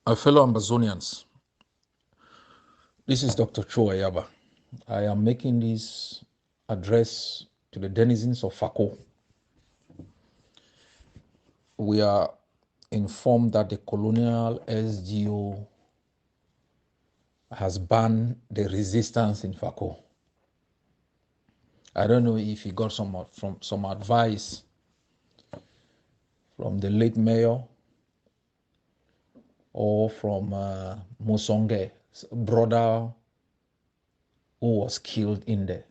My fellow Ambazonians, this is Dr. CHO AYABA. I am making this address to the denizens of FAKO. We are informed that the colonial SGO has banned the resistance in FAKO. I don't know if he got some advice from the late mayor or from Musonge's brother who was killed in there.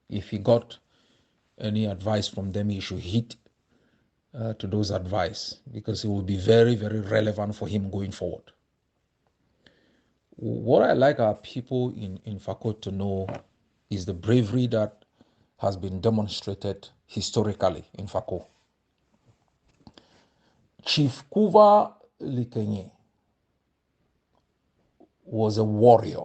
If he got any advice from them, he should hit to those advice, because it will be very, very relevant for him going forward. What I like our people in FAKO to know is the bravery that has been demonstrated historically in FAKO. Chief Kuva Likenye was a warrior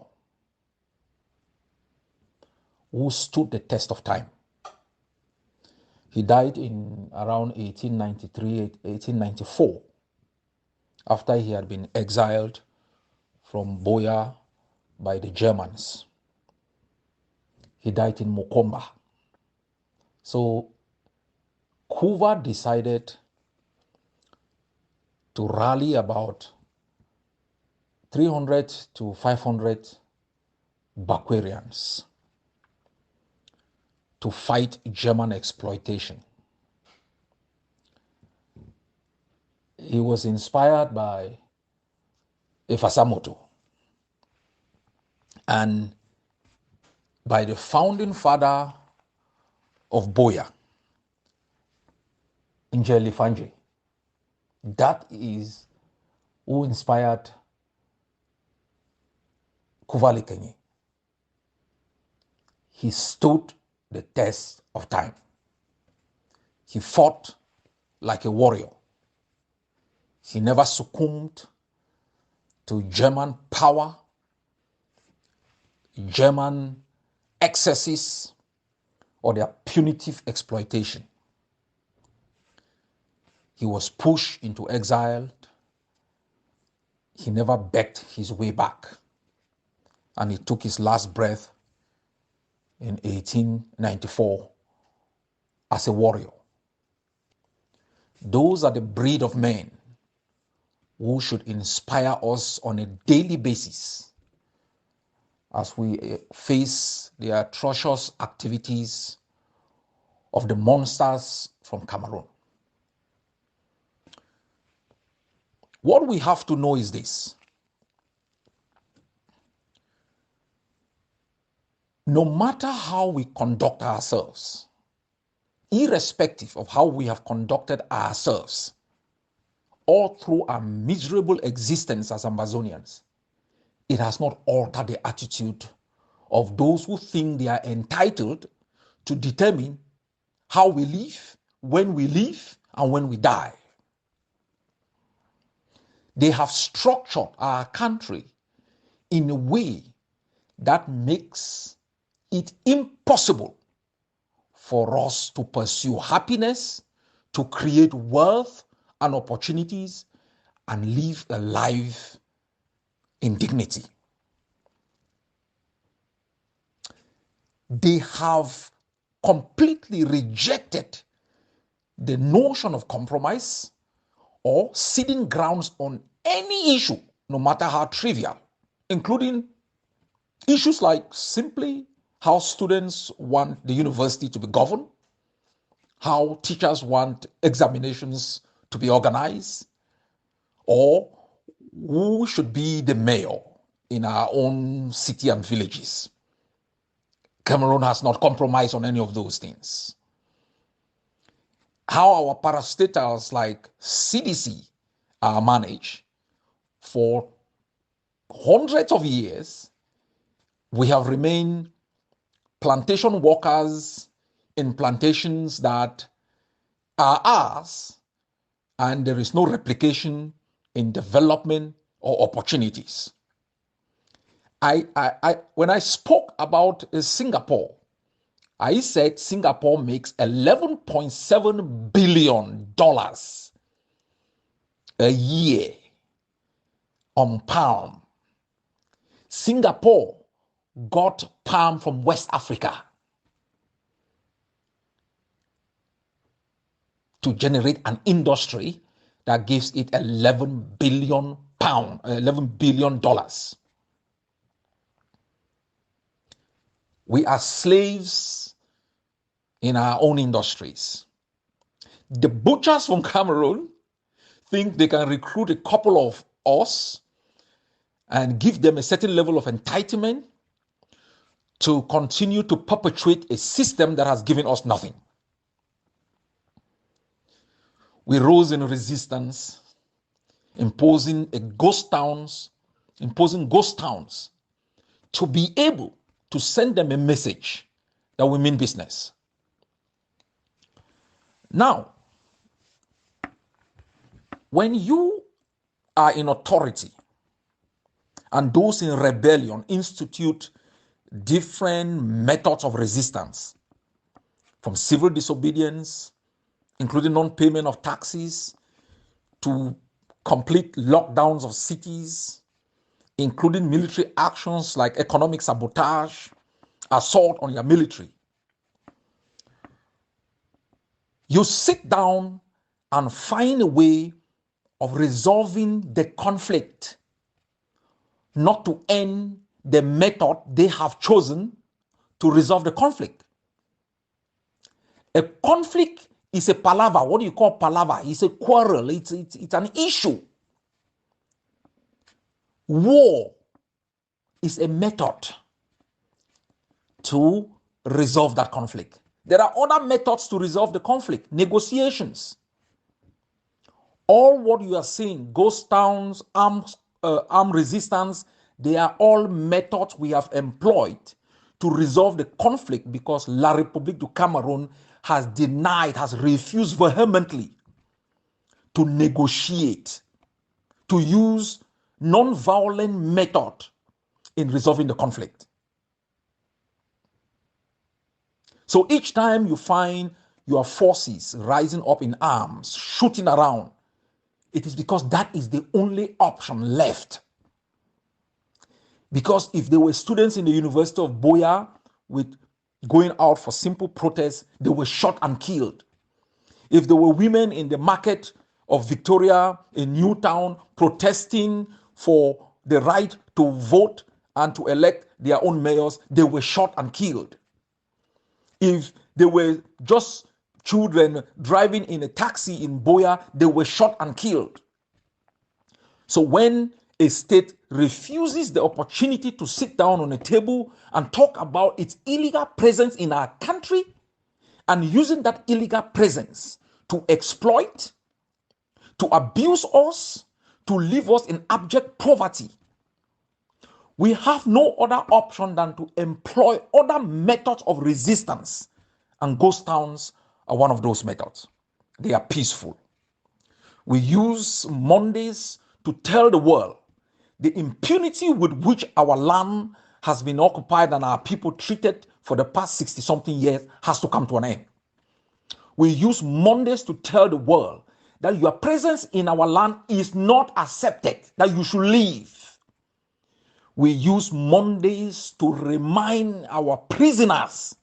who stood the test of time. He died in around 1893, 1894, after he had been exiled from Boya by the Germans. He died in Mokomba. So Kuva decided to rally about 300 to 500 Bakwarians to fight German exploitation. He was inspired by Efasamoto and by the founding father of Boya, Njeli Fanje. That is who inspired Kuva Likenye. He stood the test of time. He fought like a warrior. He never succumbed to German power, German excesses, or their punitive exploitation. He was pushed into exile. He never begged his way back. And he took his last breath in 1894 as a warrior. Those are the breed of men who should inspire us on a daily basis as we face the atrocious activities of the monsters from Cameroon. What we have to know is this: no matter how we conduct ourselves, irrespective of how we have conducted ourselves all through our miserable existence as Ambazonians, it has not altered the attitude of those who think they are entitled to determine how we live, when we live, and when we die. They have structured our country in a way that makes it impossible for us to pursue happiness, to create wealth and opportunities, and live a life in dignity. They have completely rejected the notion of compromise or ceding grounds on any issue, no matter how trivial, including issues like simply how students want the university to be governed, how teachers want examinations to be organized, or who should be the mayor in our own city and villages. Cameroon has not compromised on any of those things. How our parastatals like CDC are managed. For hundreds of years, we have remained plantation workers in plantations that are ours, and there is no replication in development or opportunities. When I spoke about Singapore, I said Singapore makes $11.7 billion a year on palm. Singapore got palm from West Africa to generate an industry that gives it $11 billion. We are slaves in our own industries. The butchers from Cameroon think they can recruit a couple of us and give them a certain level of entitlement to continue to perpetuate a system that has given us nothing. We rose in resistance, imposing ghost towns to be able to send them a message that we mean business. Now, when you are in authority and those in rebellion institute different methods of resistance, from civil disobedience, including non-payment of taxes, to complete lockdowns of cities, including military actions like economic sabotage, assault on your military. You sit down and find a way of resolving the conflict, not to end the method they have chosen to resolve the conflict. A conflict is a palaver. What do you call palaver? It's a quarrel. It's an issue. War is a method to resolve that conflict. There are other methods to resolve the conflict. Negotiations. All what you are seeing, ghost towns, armed resistance, they are all methods we have employed to resolve the conflict, because La République du Cameroon has refused vehemently to negotiate, to use non-violent method in resolving the conflict. So each time you find your forces rising up in arms, shooting around, it is because that is the only option left. Because if there were students in the University of Boya with going out for simple protests, they were shot and killed. If there were women in the market of Victoria in Newtown protesting for the right to vote and to elect their own mayors, they were shot and killed. If there were just children driving in a taxi in Boya, they were shot and killed. So when a state refuses the opportunity to sit down on a table and talk about its illegal presence in our country, and using that illegal presence to exploit, to abuse us, to leave us in abject poverty, we have no other option than to employ other methods of resistance. And ghost towns are one of those methods. They are peaceful. We use Mondays to tell the world the impunity with which our land has been occupied and our people treated for the past 60-something years has to come to an end. We use Mondays to tell the world that your presence in our land is not accepted, that you should leave. We use Mondays to remind our prisoners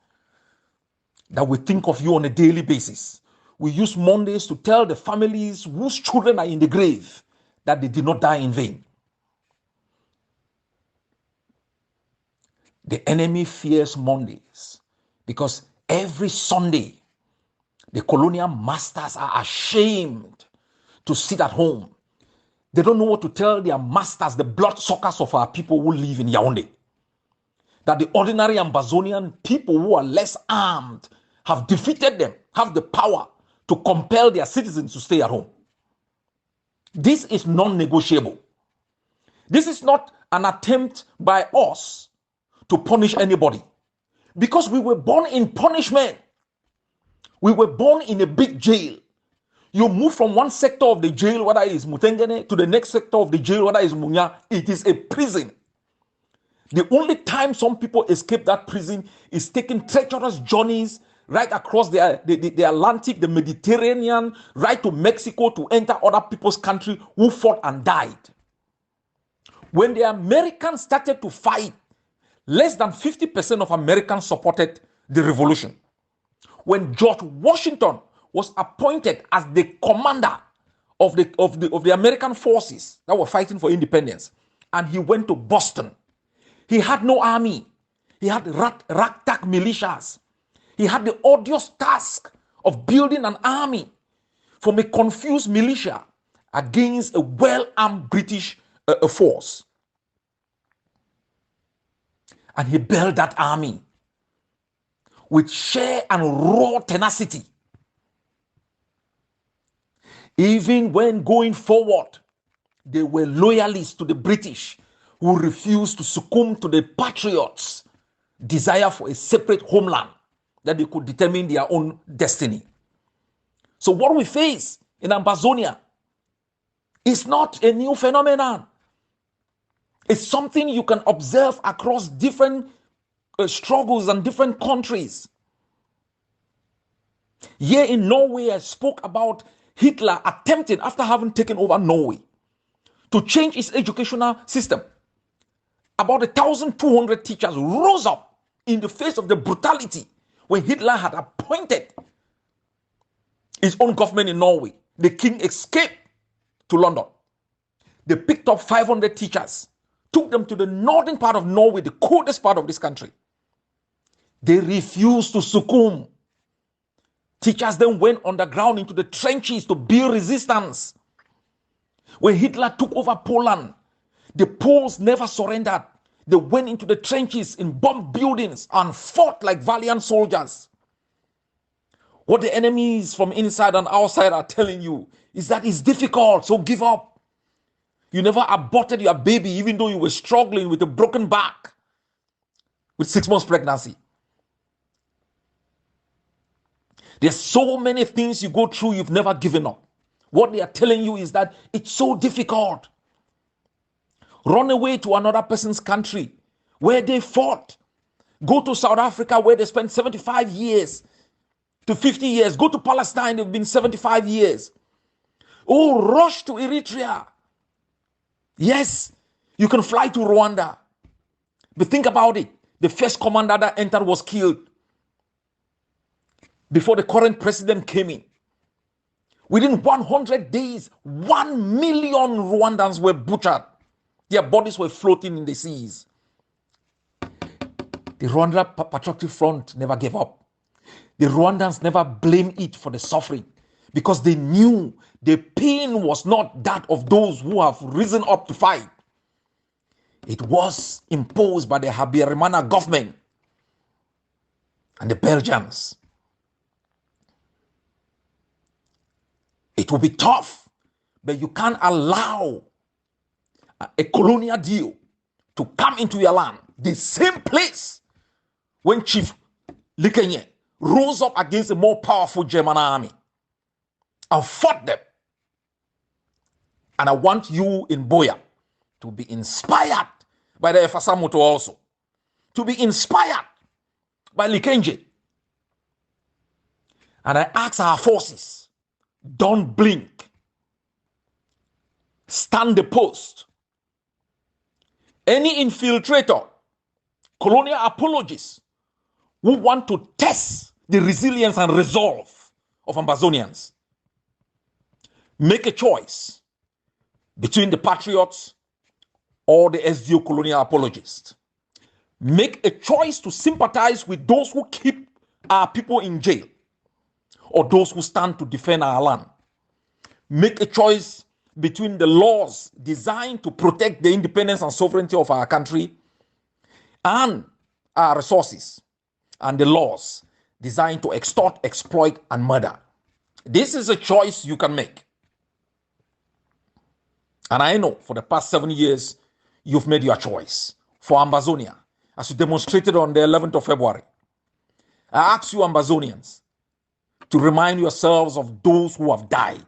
that we think of you on a daily basis. We use Mondays to tell the families whose children are in the grave that they did not die in vain. The enemy fears Mondays because every Sunday, the colonial masters are ashamed to sit at home. They don't know what to tell their masters, the bloodsuckers of our people who live in Yaoundé, that the ordinary Ambazonian people who are less armed have defeated them, have the power to compel their citizens to stay at home. This is non-negotiable. This is not an attempt by us to punish anybody, because we were born in punishment. We were born in a big jail. You move from one sector of the jail, whether it is Mutengene, to the next sector of the jail, whether it is Munya, it is a prison. The only time some people escape that prison is taking treacherous journeys right across the Atlantic, the Mediterranean, right to Mexico to enter other people's country who fought and died. When the Americans started to fight, less than 50% of Americans supported the revolution. When George Washington was appointed as the commander of the American forces that were fighting for independence, and he went to Boston, he had no army. He had ragtag militias. He had the odious task of building an army from a confused militia against a well-armed British force. And he built that army with sheer and raw tenacity. Even when going forward, they were loyalists to the British who refused to succumb to the patriots' desire for a separate homeland that they could determine their own destiny. So what we face in Ambazonia is not a new phenomenon. It's something you can observe across different struggles and different countries. Here in Norway, I spoke about Hitler attempting, after having taken over Norway, to change its educational system. About 1,200 teachers rose up in the face of the brutality when Hitler had appointed his own government in Norway. The king escaped to London. They picked up 500 teachers, took them to the northern part of Norway, the coldest part of this country. They refused to succumb. Teachers then went underground into the trenches to build resistance. When Hitler took over Poland, the Poles never surrendered. They went into the trenches in bomb buildings and fought like valiant soldiers. What the enemies from inside and outside are telling you is that it's difficult, so give up. You never aborted your baby even though you were struggling with a broken back with 6 months pregnancy. There's so many things you go through, you've never given up. What they are telling you is that it's so difficult. Run away to another person's country where they fought. Go to South Africa where they spent 75 years to 50 years. Go to Palestine, they've been 75 years. Oh, rush to Eritrea. Yes, you can fly to Rwanda. But think about it. The first commander that entered was killed before the current president came in. Within 100 days, 1 million Rwandans were butchered. Their bodies were floating in the seas. The Rwanda Patriotic Front never gave up. The Rwandans never blamed it for the suffering because they knew the pain was not that of those who have risen up to fight. It was imposed by the Habyarimana government and the Belgians. It will be tough, but you can't allow a colonial deal to come into your land. The same place when Chief Likenye rose up against a more powerful German army and fought them. And I want you in Boya to be inspired by the Efasamoto also. To be inspired by Likenye. And I ask our forces, don't blink. Stand the post. Any infiltrator, colonial apologists who want to test the resilience and resolve of Ambazonians, make a choice between the patriots or the SDO colonial apologists. Make a choice to sympathize with those who keep our people in jail or those who stand to defend our land. Make a choice between the laws designed to protect the independence and sovereignty of our country and our resources, and the laws designed to extort, exploit, and murder. This is a choice you can make. And I know for the past 7 years, you've made your choice for Ambazonia, as you demonstrated on the 11th of February. I ask you, Ambazonians, to remind yourselves of those who have died.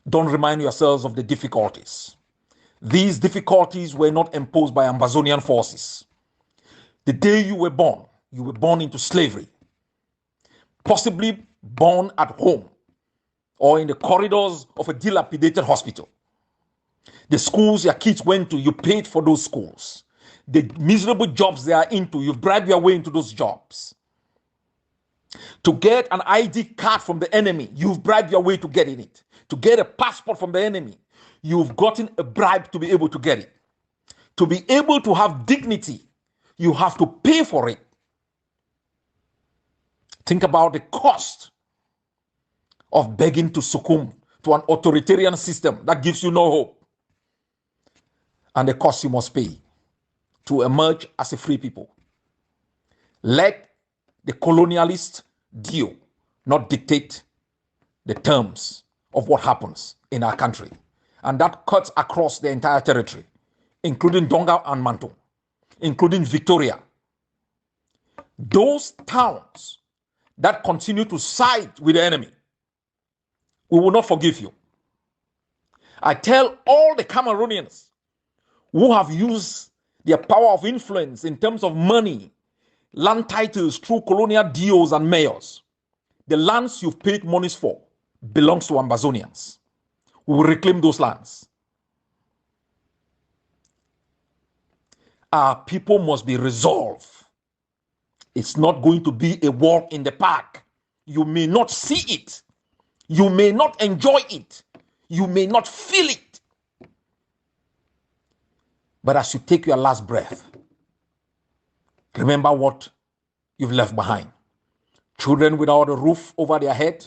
Don't remind yourselves of the difficulties. These difficulties were not imposed by Ambazonian forces. The day you were born into slavery, possibly born at home or in the corridors of a dilapidated hospital. The schools your kids went to, you paid for those schools. The miserable jobs they are into, you've bribed your way into those jobs. To get an ID card from the enemy, you've bribed your way to getting it. To get a passport from the enemy, you've gotten a bribe to be able to get it. To be able to have dignity, you have to pay for it. Think about the cost of begging to succumb to an authoritarian system that gives you no hope, and the cost you must pay to emerge as a free people. Let the colonialist deal not dictate the terms of what happens in our country. And that cuts across the entire territory, including Donga and Manto, including Victoria. Those towns that continue to side with the enemy, we will not forgive you. I tell all the Cameroonians who have used their power of influence in terms of money, land titles through colonial deals and mayors, the lands you've paid monies for belongs to Ambazonians. We will reclaim those lands. Our people must be resolved. It's not going to be a walk in the park. You may not see it. You may not enjoy it. You may not feel it. But as you take your last breath, remember what you've left behind. Children without a roof over their head,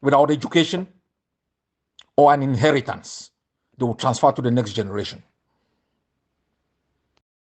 without education, or an inheritance they will transfer to the next generation.